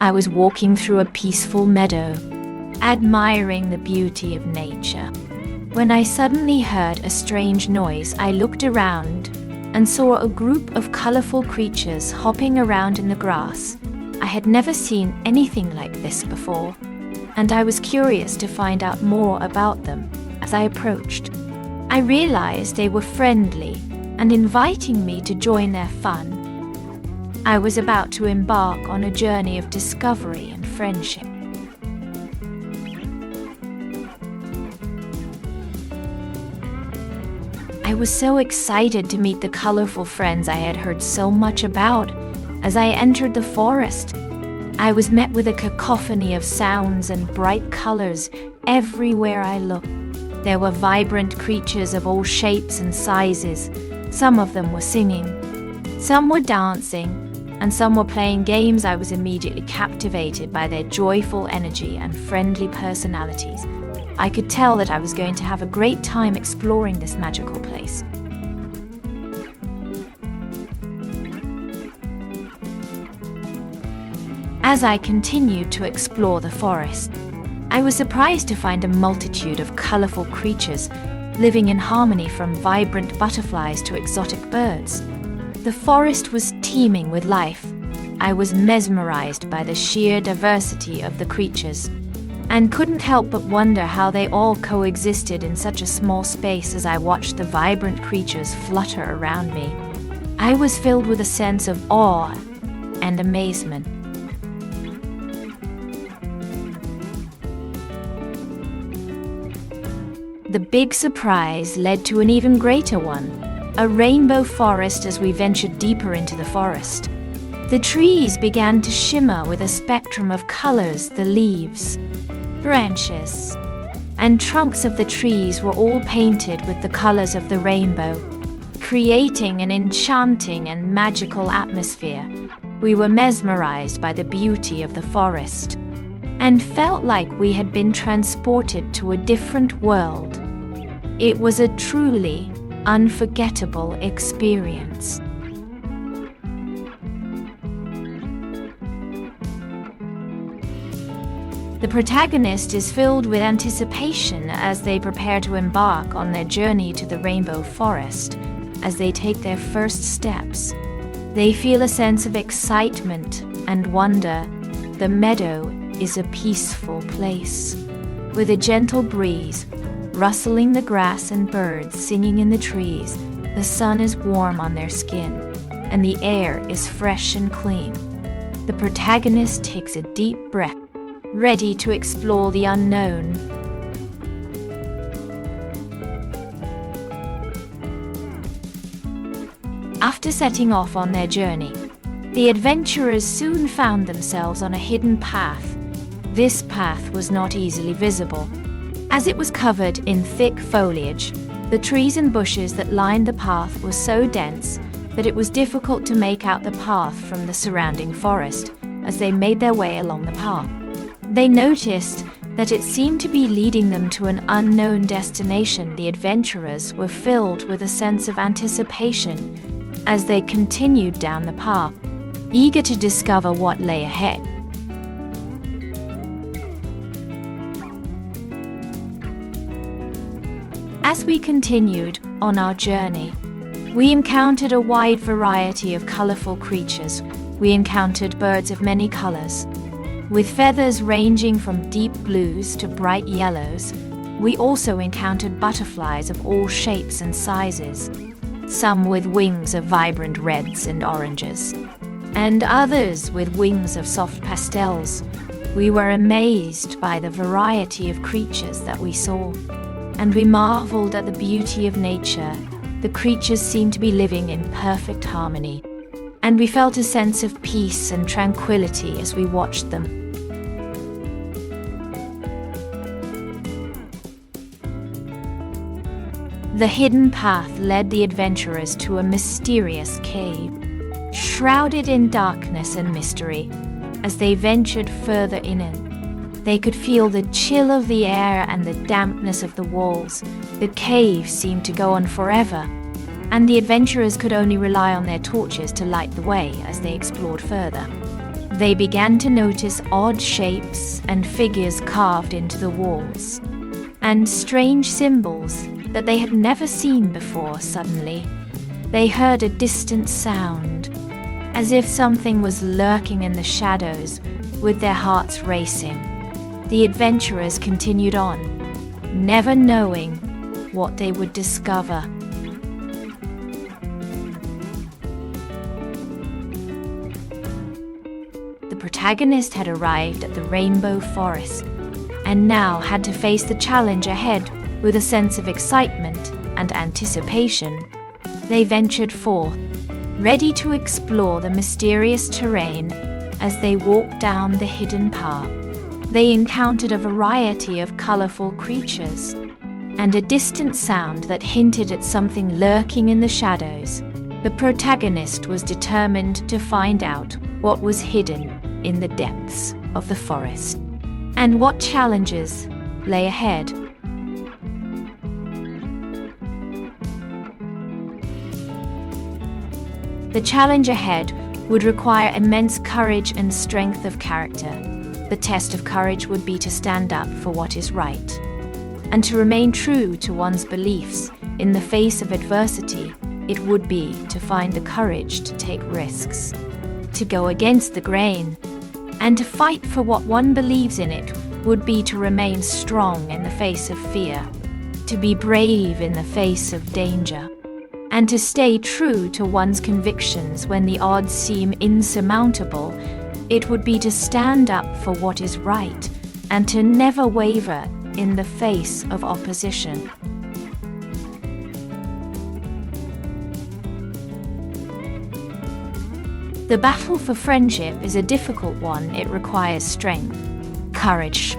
I was walking through a peaceful meadow, admiring the beauty of nature, when I suddenly heard a strange noise. I looked around and saw a group of colorful creatures hopping around in the grass. I had never seen anything like this before, and I was curious to find out more about them. As I approached, I realized they were friendly and inviting me to join their fun. I was about to embark on a journey of discovery and friendship. I was so excited to meet the colorful friends I had heard so much about. As I entered the forest, I was met with a cacophony of sounds and bright colors everywhere I looked. There were vibrant creatures of all shapes and sizes. Some of them were singing, some were dancing, and some were playing games. I was immediately captivated by their joyful energy and friendly personalities. I could tell that I was going to have a great time exploring this magical place. As I continued to explore the forest, I was surprised to find a multitude of colorful creatures living in harmony, from vibrant butterflies to exotic birds. The forest was teeming with life. I was mesmerized by the sheer diversity of the creatures, and couldn't help but wonder how they all coexisted in such a small space. As I watched the vibrant creatures flutter around me, I was filled with a sense of awe and amazement. The big surprise led to an even greater one, a rainbow forest. As we ventured deeper into the forest, the trees began to shimmer with a spectrum of colors. The leaves, branches, and trunks of the trees were all painted with the colors of the rainbow, creating an enchanting and magical atmosphere. We were mesmerized by the beauty of the forest and felt like we had been transported to a different world. It was a truly unforgettable experience. The protagonist is filled with anticipation as they prepare to embark on their journey to the Rainbow Forest. As they take their first steps, they feel a sense of excitement and wonder. The meadow is a peaceful place, with a gentle breeze rustling the grass and birds singing in the trees. The sun is warm on their skin, and the air is fresh and clean. The protagonist takes a deep breath, ready to explore the unknown. After setting off on their journey, the adventurers soon found themselves on a hidden path. This path was not easily visible, as it was covered in thick foliage. The trees and bushes that lined the path were so dense that it was difficult to make out the path from the surrounding forest. As they made their way along the path, they noticed that it seemed to be leading them to an unknown destination. The adventurers were filled with a sense of anticipation as they continued down the path, eager to discover what lay ahead. As we continued on our journey, we encountered a wide variety of colorful creatures. We encountered birds of many colors, with feathers ranging from deep blues to bright yellows. We also encountered butterflies of all shapes and sizes, some with wings of vibrant reds and oranges, and others with wings of soft pastels. We were amazed by the variety of creatures that we saw, and we marveled at the beauty of nature. The creatures seemed to be living in perfect harmony, and we felt a sense of peace and tranquility as we watched them. The hidden path led the adventurers to a mysterious cave, shrouded in darkness and mystery. As they ventured further in it, they could feel the chill of the air and the dampness of the walls. The cave seemed to go on forever, and the adventurers could only rely on their torches to light the way as they explored further. They began to notice odd shapes and figures carved into the walls, and strange symbols that they had never seen before. Suddenly, they heard a distant sound, as if something was lurking in the shadows. With their hearts racing, the adventurers continued on, never knowing what they would discover. The protagonist had arrived at the Rainbow Forest and now had to face the challenge ahead with a sense of excitement and anticipation. They ventured forth, ready to explore the mysterious terrain. As they walked down the hidden path, they encountered a variety of colorful creatures and a distant sound that hinted at something lurking in the shadows. The protagonist was determined to find out what was hidden in the depths of the forest and what challenges lay ahead. The challenge ahead would require immense courage and strength of character. The test of courage would be to stand up for what is right, and to remain true to one's beliefs in the face of adversity. It would be to find the courage to take risks, to go against the grain, and to fight for what one believes in. It would be to remain strong in the face of fear, to be brave in the face of danger, and to stay true to one's convictions when the odds seem insurmountable. It would be to stand up for what is right and to never waver in the face of opposition. The battle for friendship is a difficult one. It requires strength, courage,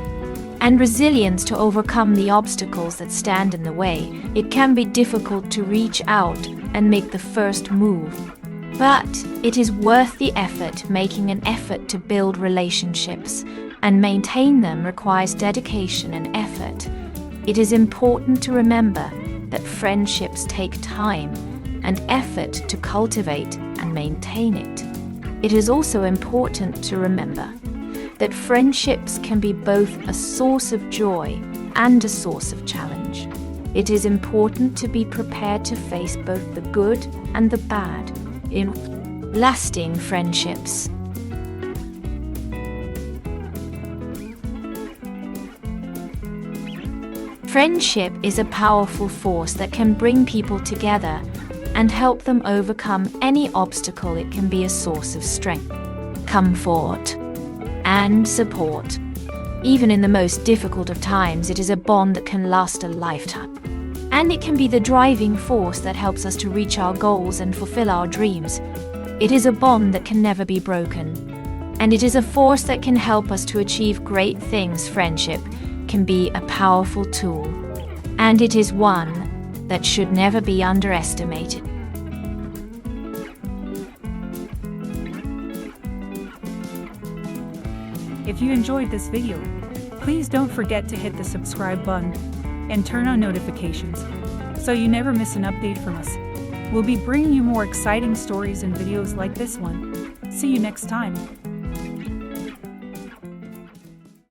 and resilience to overcome the obstacles that stand in the way. It can be difficult to reach out and make the first move, but it is worth the effort. Making an effort to build relationships and maintain them requires dedication and effort. It is important to remember that friendships take time and effort to cultivate and maintain it. It is also important to remember that friendships can be both a source of joy and a source of challenge. It is important to be prepared to face both the good and the bad in lasting friendships. Friendship is a powerful force that can bring people together and help them overcome any obstacle. It can be a source of strength, comfort, and support. Even in the most difficult of times, it is a bond that can last a lifetime. And it can be the driving force that helps us to reach our goals and fulfill our dreams. It is a bond that can never be broken. And it is a force that can help us to achieve great things. Friendship can be a powerful tool, and it is one that should never be underestimated. If you enjoyed this video, please don't forget to hit the subscribe button and turn on notifications so you never miss an update from us. We'll be bringing you more exciting stories and videos like this one. See you next time.